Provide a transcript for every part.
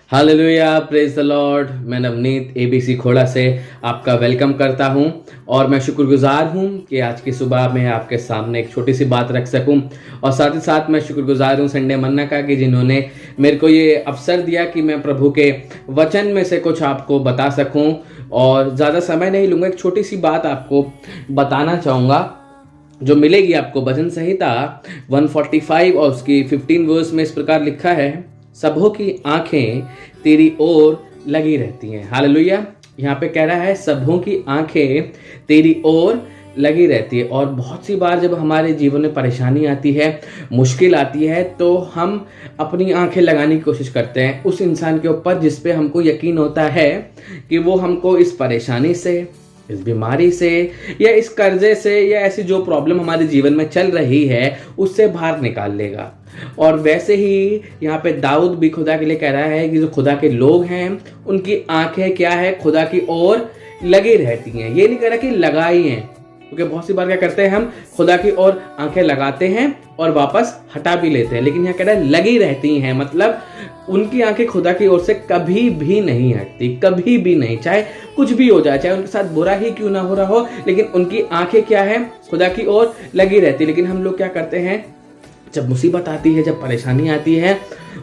Hallelujah, praise the Lord. मैं Navneet ABC खोड़ा से आपका वेलकम करता हूं और मैं शुक्रगुजार हूं कि आज की सुबह मैं आपके सामने एक छोटी सी बात रख सकूं। और साथ ही साथ मैं शुक्रगुजार हूं संडे मन्ना का कि जिन्होंने मेरे को ये अवसर दिया कि मैं प्रभु के वचन में से कुछ आपको बता सकूं। और ज़्यादा समय नहीं लूँगा, एक छोटी सी बात आपको बताना चाहूँगा जो मिलेगी आपको। भजन संहिता 145 और उसकी 15 वर्स में इस प्रकार लिखा है, सबों की आंखें तेरी ओर लगी रहती हैं। हालेलुया। यहाँ पे कह रहा है सबों की आंखें तेरी ओर लगी रहती है। और बहुत सी बार जब हमारे जीवन में परेशानी आती है, मुश्किल आती है, तो हम अपनी आंखें लगाने की कोशिश करते हैं उस इंसान के ऊपर जिस पे हमको यकीन होता है कि वो हमको इस परेशानी से, इस बीमारी से या इस कर्जे से या ऐसी जो प्रॉब्लम हमारे जीवन में चल रही है उससे बाहर निकाल लेगा। और वैसे ही यहाँ पे दाऊद भी खुदा के लिए कह रहा है कि जो खुदा के लोग हैं उनकी आंखें क्या है, खुदा की ओर लगी रहती हैं। ये नहीं कह रहा कि लगाई हैं, क्योंकि बहुत सी बार क्या करते हैं हम खुदा की ओर आंखें लगाते हैं और वापस हटा भी लेते हैं। लेकिन यहाँ कह रहा है लगी रहती हैं, मतलब उनकी आंखें खुदा की ओर से कभी भी नहीं हटती, कभी भी नहीं, चाहे कुछ भी हो जाए, चाहे उनके साथ बुरा ही क्यों ना हो रहा हो, लेकिन उनकी आंखें क्या है, खुदा की ओर लगी रहती। लेकिन हम लोग क्या करते हैं, जब मुसीबत आती है, जब परेशानी आती है,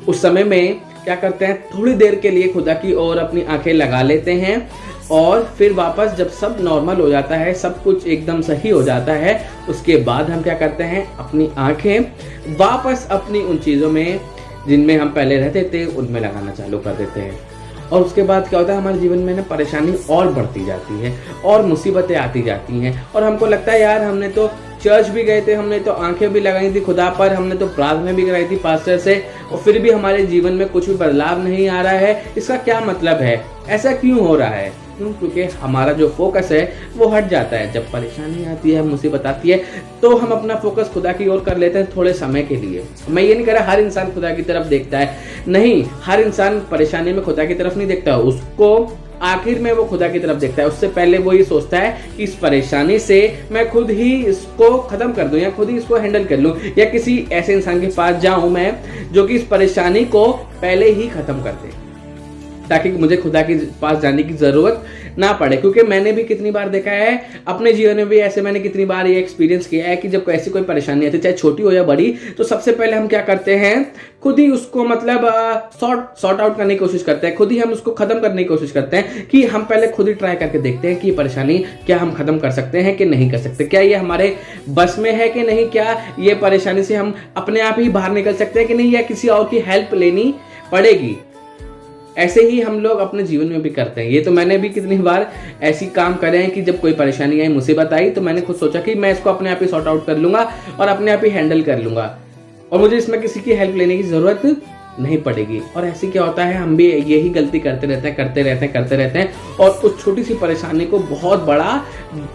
उस समय में क्या करते हैं, थोड़ी देर के लिए खुदा की ओर अपनी आंखें लगा लेते हैं और फिर वापस जब सब नॉर्मल हो जाता है, सब कुछ एकदम सही हो जाता है, उसके बाद हम क्या करते हैं, अपनी आंखें वापस अपनी उन चीज़ों में जिनमें हम पहले रहते थे उनमें लगाना चालू कर देते हैं। और उसके बाद क्या होता है, हमारे जीवन में ना परेशानी और बढ़ती जाती है और मुसीबतें आती जाती हैं और हमको लगता है यार हमने तो चर्च भी गए थे, हमने तो आंखें भी लगाई थी खुदा पर, हमने तो प्रार्थना भी कराई थी पास्टर से, और फिर भी हमारे जीवन में कुछ भी बदलाव नहीं आ रहा है। इसका क्या मतलब है, ऐसा क्यों हो रहा है? क्योंकि हमारा जो फोकस है वो हट जाता है। जब परेशानी आती है, मुसीबत आती है, तो हम अपना फोकस खुदा की ओर कर लेते हैं थोड़े समय के लिए। मैं ये नहीं कह रहा हर इंसान खुदा की तरफ देखता है, नहीं, हर इंसान परेशानी में खुदा की तरफ नहीं देखता, उसको आखिर में वो खुदा की तरफ देखता है। उससे पहले वो ये सोचता है कि इस परेशानी से मैं खुद ही इसको खत्म कर दूं या खुद ही इसको हैंडल कर लूं, या किसी ऐसे इंसान के पास जाऊं मैं जो कि इस परेशानी को पहले ही खत्म कर दे, ताकि मुझे खुदा के पास जाने की जरूरत ना पड़े। क्योंकि मैंने भी कितनी बार देखा है अपने जीवन में भी, ऐसे मैंने कितनी बार ये एक्सपीरियंस किया है कि जब ऐसी कोई परेशानी आती है, चाहे छोटी हो या बड़ी, तो सबसे पहले हम क्या करते हैं, खुद ही उसको मतलब सॉर्ट आउट करने की कोशिश करते हैं, खुद ही हम उसको खत्म करने की कोशिश करते हैं कि हम पहले खुद ही ट्राई करके देखते हैं कि ये परेशानी क्या हम खत्म कर सकते हैं कि नहीं कर सकते, क्या ये हमारे बस में है कि नहीं, क्या ये परेशानी से हम अपने आप ही बाहर निकल सकते हैं कि नहीं, या किसी और की हेल्प लेनी पड़ेगी। ऐसे ही हम लोग अपने जीवन में भी करते हैं। ये तो मैंने भी कितनी बार ऐसी काम करे हैं कि जब कोई परेशानी आई, मुसीबत आई, तो मैंने खुद सोचा कि मैं इसको अपने आप ही सॉर्ट आउट कर लूंगा और अपने आप ही हैंडल कर लूंगा और मुझे इसमें किसी की हेल्प लेने की जरूरत नहीं पड़ेगी। और ऐसे क्या होता है, हम भी यही गलती करते रहते हैं और उस छोटी सी परेशानी को बहुत बड़ा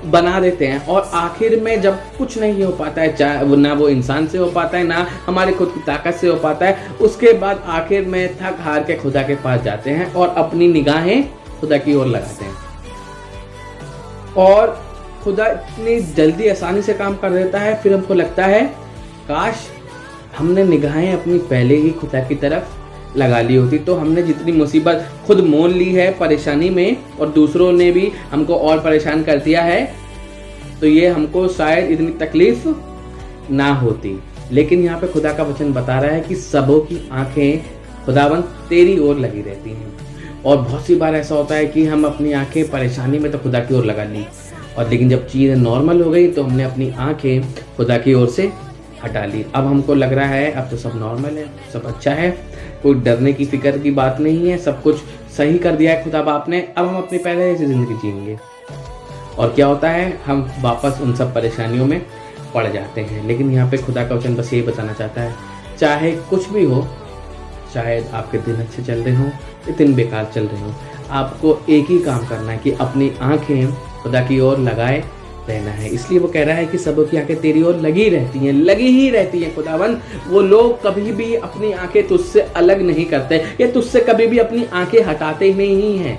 बना देते हैं। और आखिर में जब कुछ नहीं हो पाता है, चाहे ना वो इंसान से हो पाता है, ना हमारी खुद की ताकत से हो पाता है, उसके बाद आखिर में थक हार के खुदा के पास जाते हैं और अपनी निगाहें खुदा की ओर लगाते हैं। और खुदा इतनी जल्दी आसानी से काम कर देता है, फिर हमको लगता है काश हमने निगाहें अपनी पहले ही खुदा की तरफ लगा ली होती, तो हमने जितनी मुसीबत खुद मोल ली है परेशानी में और दूसरों ने भी हमको और परेशान कर दिया है, तो ये हमको शायद इतनी तकलीफ ना होती। लेकिन यहाँ पे खुदा का वचन बता रहा है कि सबों की आंखें खुदावंद तेरी ओर लगी रहती हैं। और बहुत सी बार ऐसा होता है कि हम अपनी आंखें परेशानी में तो खुदा की ओर लगा ली, और लेकिन जब चीज़ें नॉर्मल हो गई तो हमने अपनी आंखें खुदा की ओर से हटा ली। अब हमको लग रहा है अब तो सब नॉर्मल है, सब अच्छा है, कोई डरने की फिक्र की बात नहीं है, सब कुछ सही कर दिया है खुदा बाप ने, अब हम अपनी पहले जैसी जिंदगी जिएंगे। और क्या होता है, हम वापस उन सब परेशानियों में पड़ जाते हैं। लेकिन यहाँ पे खुदा का वचन बस यही बताना चाहता है, चाहे कुछ भी हो, शायद आपके दिन अच्छे चल रहे हों या दिन बेकार चल रहे हों, आपको एक ही काम करना है कि अपनी आंखें खुदा की ओर लगाए रहना है। इसलिए वो कह रहा है कि सबों की आंखें तेरी ओर लगी रहती हैं, लगी ही रहती हैं खुदावन। वो लोग कभी भी अपनी आंखें तुझसे अलग नहीं करते या तुझसे कभी भी अपनी आंखें हटाते ही नहीं हैं।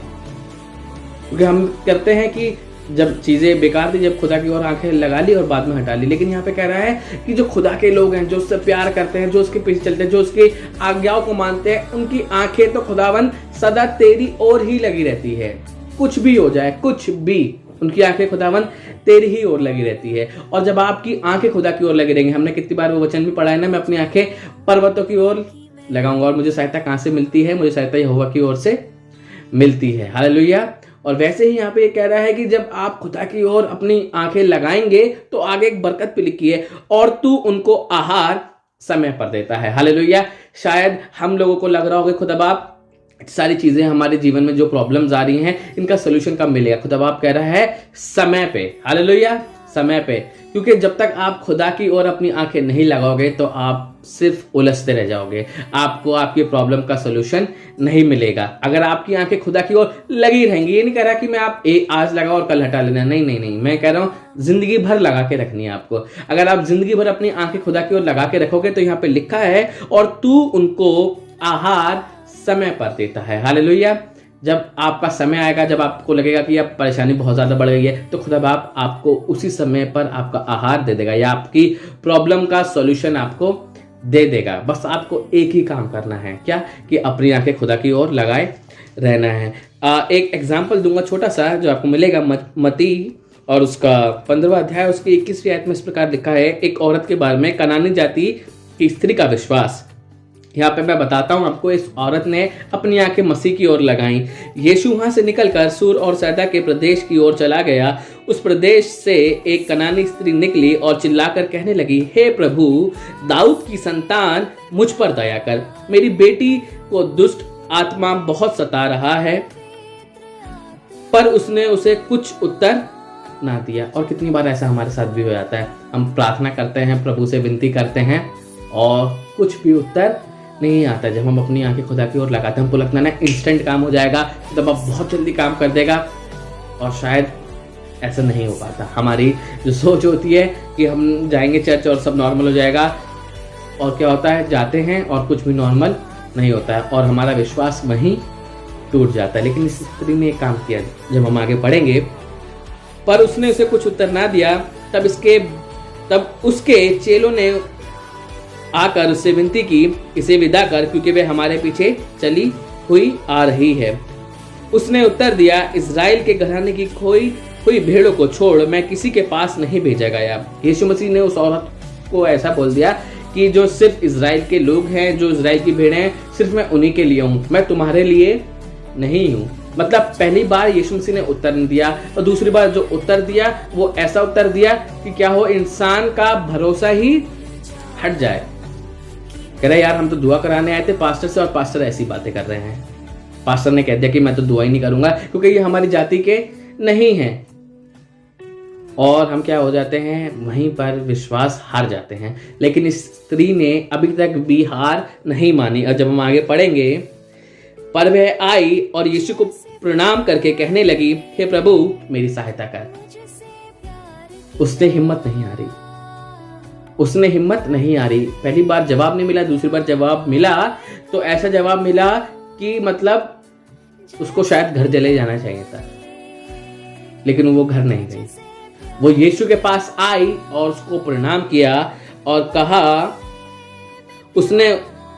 क्योंकि हम करते हैं कि जब चीज़ें बेकार थी, जब खुदा की ओर आंखें लगा ली और बाद में हटा ली। लेकिन यहाँ पे कह रहा है कि जो खुदा के लोग हैं, जो उससे प्यार करते हैं, जो उसके पीछे चलते हैं, जो उसकी आज्ञाओं को मानते हैं, उनकी आंखें तो खुदावन सदा तेरी ओर ही लगी रहती है। कुछ भी हो जाए, कुछ भी, उनकी आंखें खुदावन तेरी ही ओर लगी रहती है। और जब आपकी आंखें खुदा की ओर लगी रहेंगी, हमने कितनी बार वो वचन भी पढ़ा है ना, मैं अपनी आंखें पर्वतों की ओर लगाऊंगा और मुझे सहायता कहां से मिलती है? मुझे सहायता यहोवा की ओर से मिलती है। हालेलुया। और वैसे ही यहाँ पे ये कह रहा है कि जब आप खुदा की ओर अपनी आंखें लगाएंगे तो आगे एक बरकत भी लिखी है, और तू उनको आहार समय पर देता है। हालेलुया। शायद हम लोगों को लग रहा होगा खुदा बाप सारी चीजें हमारे जीवन में जो प्रॉब्लम्स आ रही हैं इनका सोल्यूशन कब मिलेगा? खुदा बाप कह रहा है समय पे। हालेलुया, समय पे। क्योंकि जब तक आप खुदा की ओर अपनी आंखें नहीं लगाओगे तो आप सिर्फ उलझते रह जाओगे, आपको आपकी प्रॉब्लम का सोल्यूशन नहीं मिलेगा। अगर आपकी आंखें खुदा की ओर लगी रहेंगी, ये नहीं कह रहा कि मैं आप आज लगाओ और कल हटा लेना, नहीं नहीं नहीं, मैं कह रहा हूं जिंदगी भर लगा के रखनी है आपको। अगर आप जिंदगी भर अपनी आंखें खुदा की ओर लगा के रखोगे तो यहाँ पे लिखा है और तू उनको आहार समय पर देता है। हालेलुया। जब आपका समय आएगा, जब आपको लगेगा कि अब परेशानी बहुत ज्यादा बढ़ गई है, तो खुदा बाप आपको उसी समय पर आपका आहार दे देगा या आपकी प्रॉब्लम का सॉल्यूशन आपको दे देगा। बस आपको एक ही काम करना है, क्या? कि अपनी आंखें खुदा की ओर लगाए रहना है। एक एग्जाम्पल दूंगा छोटा सा जो आपको मिलेगा मत्ती और उसका 15वां अध्याय उसकी 21वीं आयत में इस प्रकार लिखा है, एक औरत के बारे में, कनानी जाति की स्त्री का विश्वास। यहाँ पे मैं बताता हूँ आपको, इस औरत ने अपनी आंखें मसीह की ओर लगाई। यीशु वहां से निकलकर सूर और सैदा के प्रदेश की ओर चला गया। उस प्रदेश से एक कनानी स्त्री निकली और चिल्लाकर कहने लगी, हे प्रभु, दाऊद की संतान, मुझ पर दया कर, मेरी बेटी को दुष्ट आत्मा बहुत सता रहा है। पर उसने उसे कुछ उत्तर ना दिया। और कितनी बार ऐसा हमारे साथ भी हो जाता है, हम प्रार्थना करते हैं, प्रभु से विनती करते हैं और कुछ भी उत्तर नहीं आता। जब हम अपनी आंखें खुदा की ओर लगाते हैं, हमको लगता है ना इंस्टेंट काम हो जाएगा, तब आप बहुत जल्दी काम कर देगा, और शायद ऐसा नहीं हो पाता। हमारी जो सोच होती है कि हम जाएंगे चर्च और सब नॉर्मल हो जाएगा, और क्या होता है, जाते हैं और कुछ भी नॉर्मल नहीं होता है और हमारा विश्वास वहीं टूट जाता है। लेकिन इस स्त्री ने एक काम किया, जब हम आगे पढ़ेंगे, पर उसने उसे कुछ उत्तर ना दिया। तब उसके चेलों ने आकर उससे विनती की, इसे विदा कर, क्योंकि वे हमारे पीछे चली हुई आ रही है। उसने उत्तर दिया, इज़राइल के घराने की खोई हुई भेड़ों को छोड़ मैं किसी के पास नहीं भेजा गया। यीशु मसीह ने उस औरत को ऐसा बोल दिया कि जो सिर्फ इज़राइल के लोग हैं, जो इज़राइल की भेड़ें हैं, सिर्फ मैं उन्हीं के लिए हूँ, मैं तुम्हारे लिए नहीं हूँ। मतलब पहली बार यीशु मसीह ने उत्तर नहीं दिया, और दूसरी बार जो उत्तर दिया वो ऐसा उत्तर दिया कि क्या हो, इंसान का भरोसा ही हट जाए। कह रहा यार, हम तो दुआ कराने आए थे पास्टर से और पास्टर ऐसी बातें कर रहे हैं। पास्टर ने कह दिया कि मैं तो दुआ ही नहीं करूंगा क्योंकि ये हमारी जाति के नहीं हैं। और हम क्या हो जाते हैं, वहीं पर विश्वास हार जाते हैं। लेकिन इस स्त्री ने अभी तक भी हार नहीं मानी। और जब हम आगे पढ़ेंगे, पर वह आई और यीशु को प्रणाम करके कहने लगी, हे प्रभु, मेरी सहायता कर। उसने हिम्मत नहीं आ रही। पहली बार जवाब नहीं मिला, दूसरी बार जवाब मिला तो ऐसा जवाब मिला कि मतलब उसको शायद घर चले जाना चाहिए था, लेकिन वो घर नहीं गई। वो यीशु के पास आई और उसको प्रणाम किया और कहा, उसने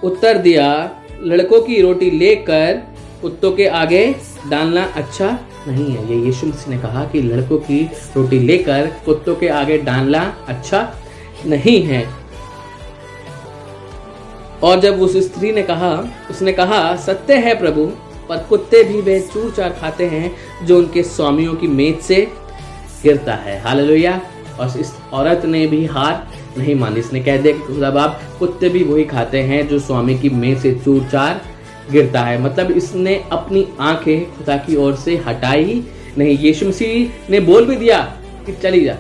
उत्तर दिया, लड़कों की रोटी लेकर कुत्तों के आगे डालना अच्छा नहीं है। ये यीशु मसीह ने कहा कि लड़कों की रोटी लेकर कुत्तों के आगे डालना अच्छा नहीं है। और जब उस स्त्री ने कहा, उसने कहा, सत्य है प्रभु, पर कुत्ते भी वे चूर चार खाते हैं जो उनके स्वामियों की मेज से गिरता है। हालेलुया। और इस औरत ने भी हार नहीं मानी। इसने कह दिया कि खुदा बाप, कुत्ते भी वही खाते हैं जो स्वामी की मेज से चूर चार गिरता है। मतलब इसने अपनी आंखें खुदा की ओर से हटाई नहीं। यीशु मसीह ने बोल भी दिया कि चली जा,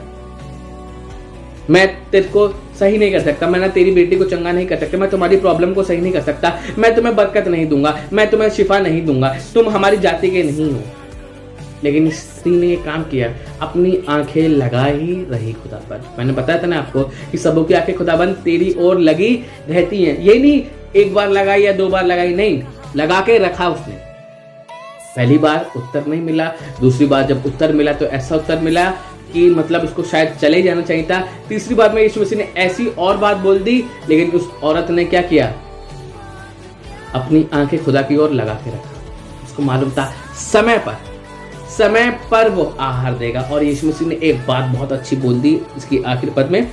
मैं तेरे को सही नहीं कर सकता, मैं ना तेरी बेटी को चंगा नहीं कर सकता, मैं तुम्हारी प्रॉब्लम को सही नहीं कर सकता, मैं तुम्हें बरकत नहीं दूंगा, मैं तुम्हें शिफा नहीं दूंगा, तुम हमारी जाति के नहीं हो। लेकिन इस स्त्री ने ये काम किया, अपनी आंखें लगा ही रही खुदा पर। मैंने बताया था ना आपको कि सबों की आंखें खुदाबंद तेरी ओर लगी रहती हैं। ये नहीं एक बार लगाई या दो बार लगाई, नहीं, लगा के रखा उसने। पहली बार उत्तर नहीं मिला, दूसरी बार जब उत्तर मिला तो ऐसा उत्तर मिला कि मतलब उसको शायद चले जाना चाहिए था। तीसरी बार में यीशु मसीह ने ऐसी और बात बोल दी, लेकिन उस औरत ने क्या किया, अपनी आंखें खुदा की ओर लगा के रखा। उसको मालूम था समय पर वो आहार देगा। और यीशु मसीह ने एक बात बहुत अच्छी बोल दी इसकी आखिरी पद में।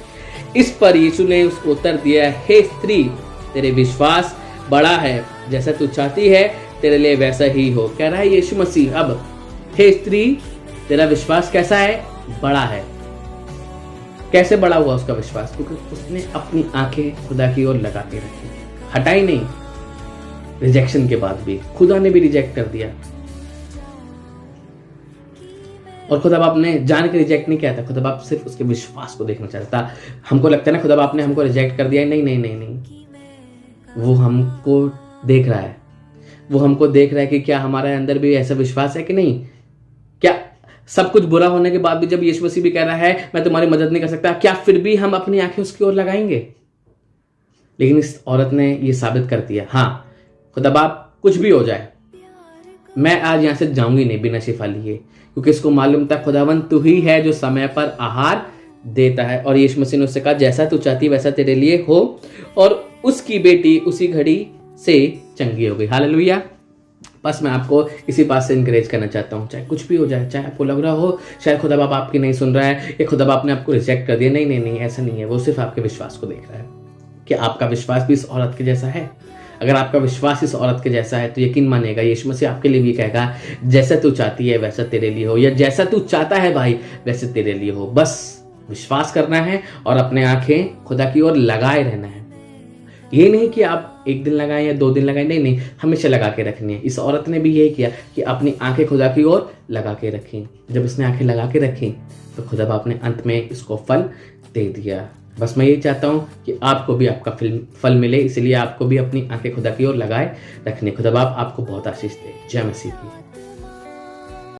इस पर यीशु ने उसको उत्तर दिया, हे स्त्री, तेरे विश्वास बड़ा है, जैसा तू चाहती है तेरे लिए वैसा ही हो। कह रहा है यीशु मसीह अब, हे स्त्री, तेरा विश्वास कैसा है? बड़ा है। कैसे बड़ा हुआ उसका विश्वास? क्योंकि उसने अपनी आंखें खुदा की ओर लगा के रखी, हटाई नहीं। रिजेक्शन के बाद भी खुदा ने भी रिजेक्ट कर दिया। और खुदा बाप ने जान के रिजेक्ट नहीं किया था, खुदा बाप सिर्फ उसके विश्वास को देखना चाहता था। हमको लगता है ना खुदा बाप ने हमको रिजेक्ट कर दिया, नहीं नहीं नहीं नहीं, वो हमको देख रहा है। वो हमको देख रहा है कि क्या हमारे अंदर भी ऐसा विश्वास है कि नहीं। क्या सब कुछ बुरा होने के बाद भी जब यीशु मसीह भी कह रहा है मैं तुम्हारी मदद नहीं कर सकता, क्या फिर भी हम अपनी आंखें उसकी ओर लगाएंगे? लेकिन इस औरत ने ये साबित कर दिया, हाँ खुदा बाप कुछ भी हो जाए, मैं आज यहां से जाऊंगी नहीं बिना शिफा लिए, क्योंकि इसको मालूम था खुदावन तू ही है जो समय पर आहार देता है। और यीशु मसीह ने उससे कहा, जैसा तू चाहती वैसा तेरे लिए हो। और उसकी बेटी उसी घड़ी से चंगी हो गई। हालेलुया। बस मैं आपको इसी बात से इंकरेज करना चाहता हूँ, चाहे कुछ भी हो जाए, चाहे आपको लग रहा हो शायद खुदा बाप आपकी नहीं सुन रहा है या खुदा बाप ने आपको रिजेक्ट कर दिया, नहीं नहीं नहीं, ऐसा नहीं है। वो सिर्फ आपके विश्वास को देख रहा है कि आपका विश्वास भी इस औरत के जैसा है। अगर आपका विश्वास इस औरत के जैसा है तो यकीन मानेगा यीशु मसीह आपके लिए भी कहेगा, जैसा तू चाहती है वैसा तेरे लिए हो, या जैसा तू चाहता है भाई वैसे तेरे लिए हो। बस विश्वास करना है और अपने आंखें खुदा की ओर लगाए रहना है। ये नहीं कि आप एक दिन लगाएं या 2 दिन लगाएं, नहीं नहीं, हमेशा लगा के रखनी है। इस औरत ने भी यही किया कि अपनी आंखें खुदा की ओर लगा के रखी। जब उसने आंखें लगा के रखी तो खुदा बाप ने अंत में इसको फल दे दिया। बस मैं यही चाहता हूँ कि आपको भी आपका फल मिले, इसलिए आपको भी अपनी आंखें खुदा की ओर लगाए रखने। खुदा बाप आपको बहुत आशीष दे। जय मसीह की।